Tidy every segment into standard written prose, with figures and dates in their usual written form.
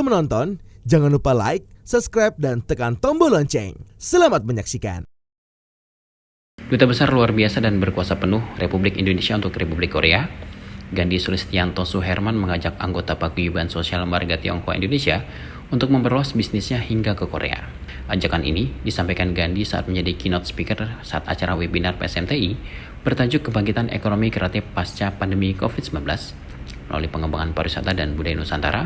Sebelum menonton, jangan lupa like, subscribe, dan tekan tombol lonceng. Selamat menyaksikan. Duta Besar Luar Biasa dan Berkuasa Penuh Republik Indonesia untuk Republik Korea, Gandhi Sulistianto Suherman mengajak anggota Paguyuban Sosial Marga Tionghoa Indonesia untuk memperluas bisnisnya hingga ke Korea. Ajakan ini disampaikan Gandhi saat menjadi keynote speaker saat acara webinar PSMTI bertajuk Kebangkitan Ekonomi Kreatif Pasca Pandemi COVID-19 melalui pengembangan pariwisata dan budaya Nusantara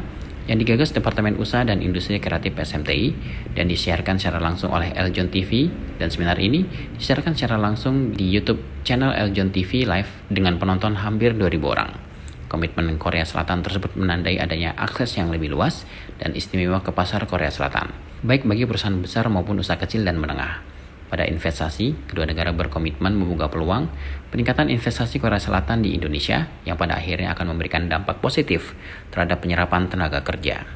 yang digagas Departemen Usaha dan Industri Kreatif SMTI dan disiarkan secara langsung oleh Eljon TV, dan seminar ini disiarkan secara langsung di YouTube channel Eljon TV Live dengan penonton hampir 2.000 orang. Komitmen Korea Selatan tersebut menandai adanya akses yang lebih luas dan istimewa ke pasar Korea Selatan, baik bagi perusahaan besar maupun usaha kecil dan menengah. Pada investasi, kedua negara berkomitmen membuka peluang peningkatan investasi Korea Selatan di Indonesia yang pada akhirnya akan memberikan dampak positif terhadap penyerapan tenaga kerja.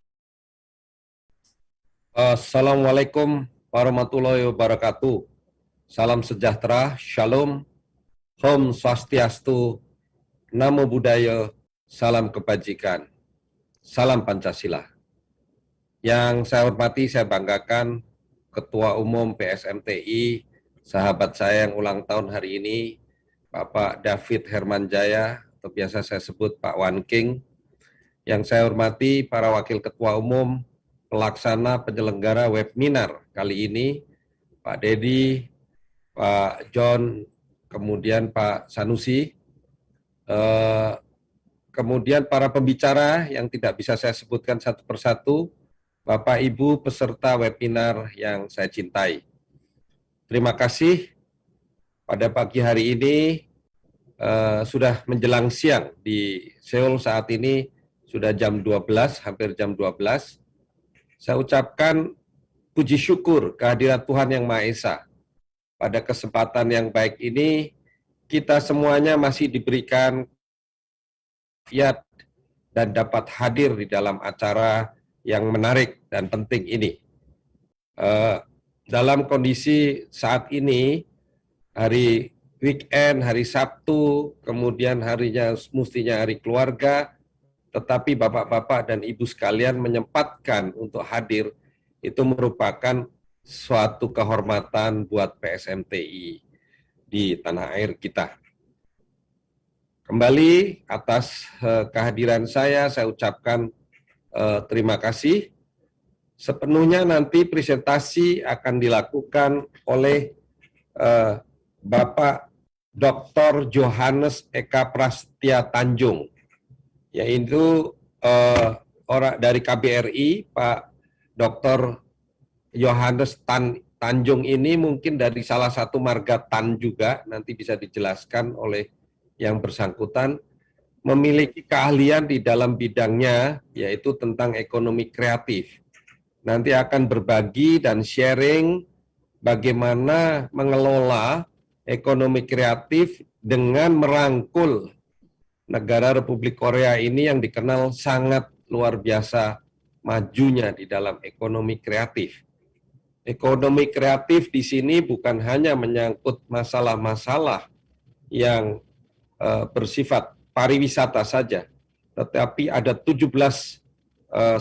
Assalamualaikum warahmatullahi wabarakatuh. Salam sejahtera, Shalom, Om Swastiastu, Namo Buddhaya, Salam Kebajikan, Salam Pancasila. Yang saya hormati, saya banggakan Ketua Umum PSMTI, sahabat saya yang ulang tahun hari ini, Bapak David Hermanjaya, atau biasa saya sebut Pak Wan King. Yang saya hormati para Wakil Ketua Umum, pelaksana penyelenggara webinar kali ini, Pak Dedi, Pak John, kemudian Pak Sanusi, kemudian para pembicara yang tidak bisa saya sebutkan satu persatu, Bapak Ibu peserta webinar yang saya cintai. Terima kasih pada pagi hari ini, sudah menjelang siang di Seoul saat ini, sudah jam 12, hampir jam 12. Saya ucapkan puji syukur kehadirat Tuhan Yang Maha Esa. Pada kesempatan yang baik ini, kita semuanya masih diberikan fiat dan dapat hadir di dalam acara yang menarik dan penting ini. Dalam kondisi saat ini, hari weekend, hari Sabtu, kemudian harinya mestinya hari keluarga, tetapi bapak-bapak dan ibu sekalian menyempatkan untuk hadir, itu merupakan suatu kehormatan buat PSMTI di tanah air kita. Kembali atas kehadiran saya ucapkan terima kasih. Sepenuhnya nanti presentasi akan dilakukan oleh Bapak Dr. Johannes Eka Prastia Tanjung, yaitu orang dari KBRI. Pak Dr. Johannes Tanjung ini mungkin dari salah satu marga Tan juga, nanti bisa dijelaskan oleh yang bersangkutan, memiliki keahlian di dalam bidangnya, yaitu tentang ekonomi kreatif. Nanti akan berbagi dan sharing bagaimana mengelola ekonomi kreatif dengan merangkul negara Republik Korea ini yang dikenal sangat luar biasa majunya di dalam ekonomi kreatif. Ekonomi kreatif di sini bukan hanya menyangkut masalah-masalah yang bersifat pariwisata saja, tetapi ada 17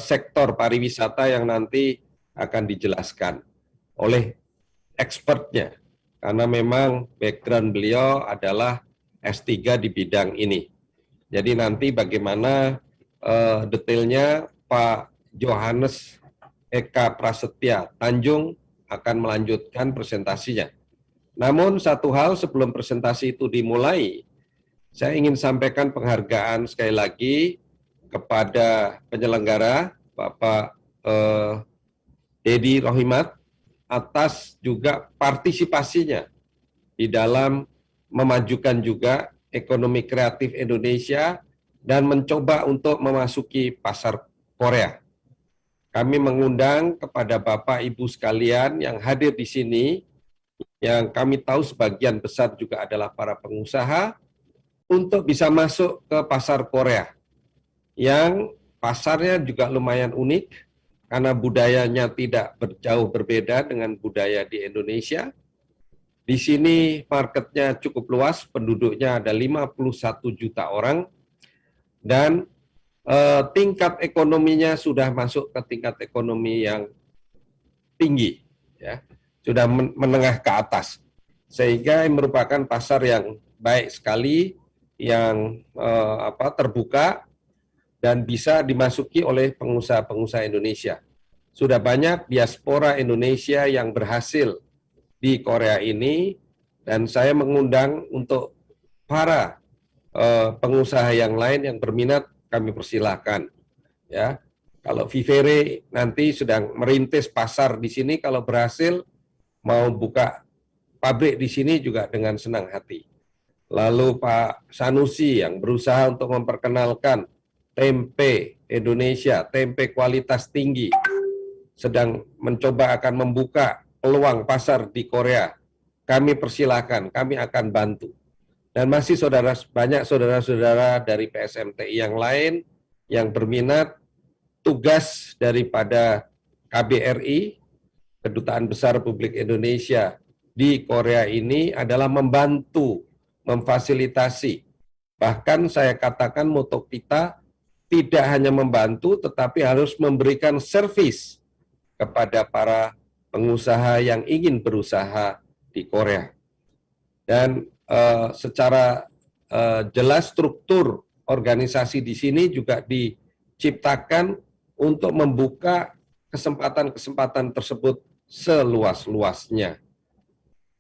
sektor pariwisata yang nanti akan dijelaskan oleh expertnya, karena memang background beliau adalah S3 di bidang ini. Jadi nanti bagaimana detailnya Pak Johannes Eka Prasetya Tanjung akan melanjutkan presentasinya. Namun satu hal sebelum presentasi itu dimulai, saya ingin sampaikan penghargaan sekali lagi kepada penyelenggara, Bapak Dedi Rohimat, atas juga partisipasinya di dalam memajukan juga ekonomi kreatif Indonesia dan mencoba untuk memasuki pasar Korea. Kami mengundang kepada Bapak Ibu sekalian yang hadir di sini, yang kami tahu sebagian besar juga adalah para pengusaha, untuk bisa masuk ke pasar Korea, yang pasarnya juga lumayan unik, karena budayanya tidak jauh berbeda dengan budaya di Indonesia. Di sini marketnya cukup luas, penduduknya ada 51 juta orang, dan tingkat ekonominya sudah masuk ke tingkat ekonomi yang tinggi, ya, sudah menengah ke atas, sehingga merupakan pasar yang baik sekali, yang terbuka dan bisa dimasuki oleh pengusaha-pengusaha Indonesia. Sudah banyak diaspora Indonesia yang berhasil di Korea ini, dan saya mengundang untuk para pengusaha yang lain yang berminat, kami persilahkan. Ya, kalau Vivere nanti sedang merintis pasar di sini, kalau berhasil mau buka pabrik di sini juga dengan senang hati. Lalu Pak Sanusi yang berusaha untuk memperkenalkan tempe Indonesia, tempe kualitas tinggi, sedang mencoba akan membuka peluang pasar di Korea. Kami persilahkan, kami akan bantu. Dan masih banyak saudara-saudara dari PSMTI yang lain yang berminat. Tugas daripada KBRI, Kedutaan Besar Republik Indonesia di Korea ini adalah membantu, memfasilitasi. Bahkan saya katakan moto kita tidak hanya membantu, tetapi harus memberikan servis kepada para pengusaha yang ingin berusaha di Korea. Dan secara jelas struktur organisasi di sini juga diciptakan untuk membuka kesempatan-kesempatan tersebut seluas-luasnya.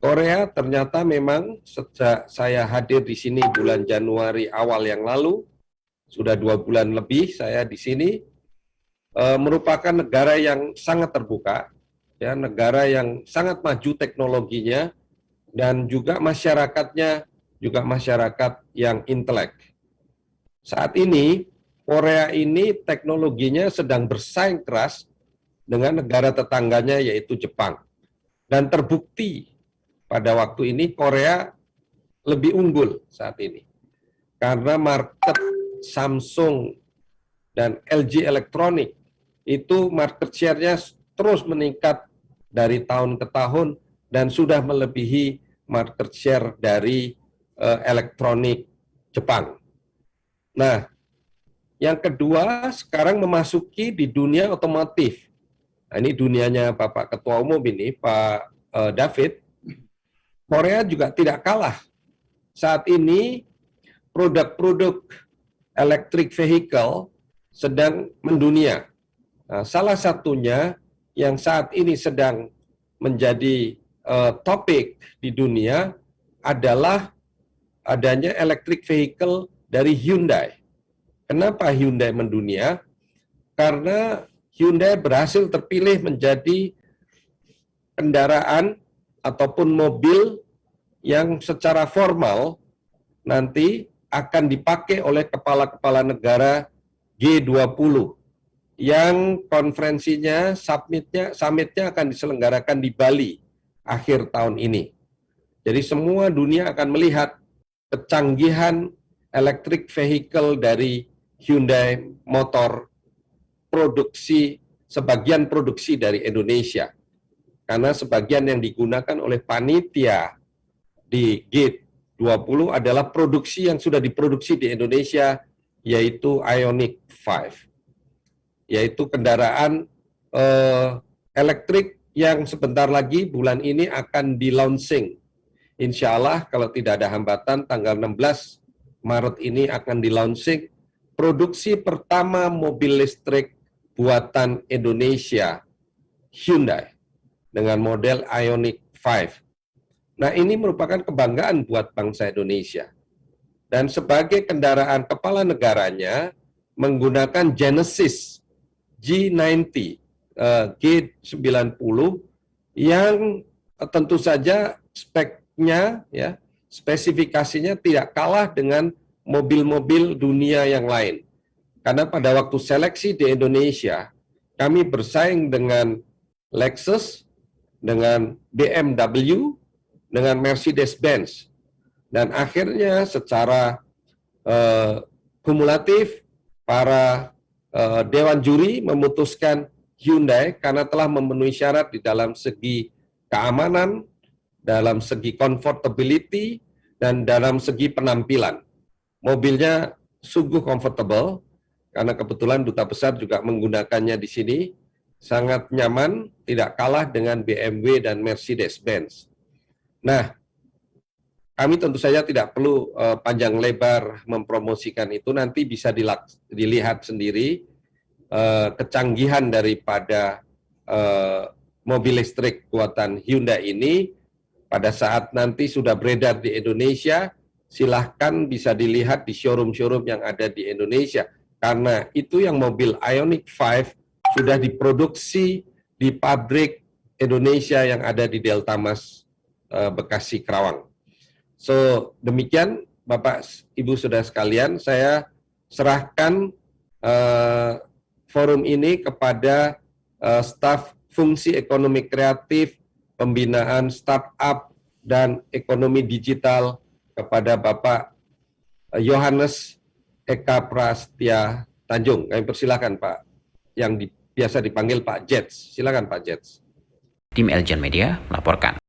Korea ternyata memang sejak saya hadir di sini bulan Januari awal yang lalu, sudah 2 bulan lebih saya di sini, merupakan negara yang sangat terbuka, ya, negara yang sangat maju teknologinya, dan juga masyarakatnya juga masyarakat yang intelek. Saat ini Korea ini teknologinya sedang bersaing keras dengan negara tetangganya yaitu Jepang. Dan terbukti pada waktu ini Korea lebih unggul saat ini. Karena market Samsung dan LG Electronics itu market share-nya terus meningkat dari tahun ke tahun dan sudah melebihi market share dari elektronik Jepang. Nah, yang kedua sekarang memasuki di dunia otomotif. Nah, ini dunianya Bapak Ketua Umum ini, Pak David. Korea juga tidak kalah. Saat ini produk-produk electric vehicle sedang mendunia. Nah, salah satunya yang saat ini sedang menjadi topik di dunia adalah adanya electric vehicle dari Hyundai. Kenapa Hyundai mendunia? Karena Hyundai berhasil terpilih menjadi kendaraan ataupun mobil yang secara formal nanti akan dipakai oleh kepala-kepala negara G20 yang konferensinya, summitnya akan diselenggarakan di Bali akhir tahun ini. Jadi semua dunia akan melihat kecanggihan electric vehicle dari Hyundai Motor, sebagian produksi dari Indonesia. Karena sebagian yang digunakan oleh panitia di G20 adalah produksi yang sudah diproduksi di Indonesia, yaitu Ioniq 5. Yaitu kendaraan elektrik yang sebentar lagi bulan ini akan di-launching. Insya Allah kalau tidak ada hambatan tanggal 16 Maret ini akan di-launching produksi pertama mobil listrik buatan Indonesia Hyundai dengan model Ioniq 5. Nah, ini merupakan kebanggaan buat bangsa Indonesia. Dan sebagai kendaraan kepala negaranya menggunakan Genesis G90 G90 yang tentu saja speknya, ya, spesifikasinya tidak kalah dengan mobil-mobil dunia yang lain. Karena pada waktu seleksi di Indonesia, kami bersaing dengan Lexus, dengan BMW, dengan Mercedes-Benz. Dan akhirnya secara kumulatif, para Dewan Juri memutuskan Hyundai karena telah memenuhi syarat di dalam segi keamanan, dalam segi comfortability, dan dalam segi penampilan. Mobilnya sungguh comfortable, karena kebetulan duta besar juga menggunakannya di sini, sangat nyaman, tidak kalah dengan BMW dan Mercedes-Benz. Nah, kami tentu saja tidak perlu panjang lebar mempromosikan itu, nanti bisa dilihat sendiri kecanggihan daripada mobil listrik buatan Hyundai ini. Pada saat nanti sudah beredar di Indonesia, silahkan bisa dilihat di showroom-showroom yang ada di Indonesia. Karena itu yang mobil Ioniq 5 sudah diproduksi di pabrik Indonesia yang ada di Delta Mas, Bekasi, Kerawang. So, demikian Bapak, Ibu, Saudara sekalian, saya serahkan forum ini kepada staf fungsi ekonomi kreatif, pembinaan startup, dan ekonomi digital kepada Bapak Yohanes Eka Prastia Tanjung. Kami persilakan Pak, yang biasa dipanggil Pak Jets. Silakan Pak Jets. Tim Eljan Media melaporkan.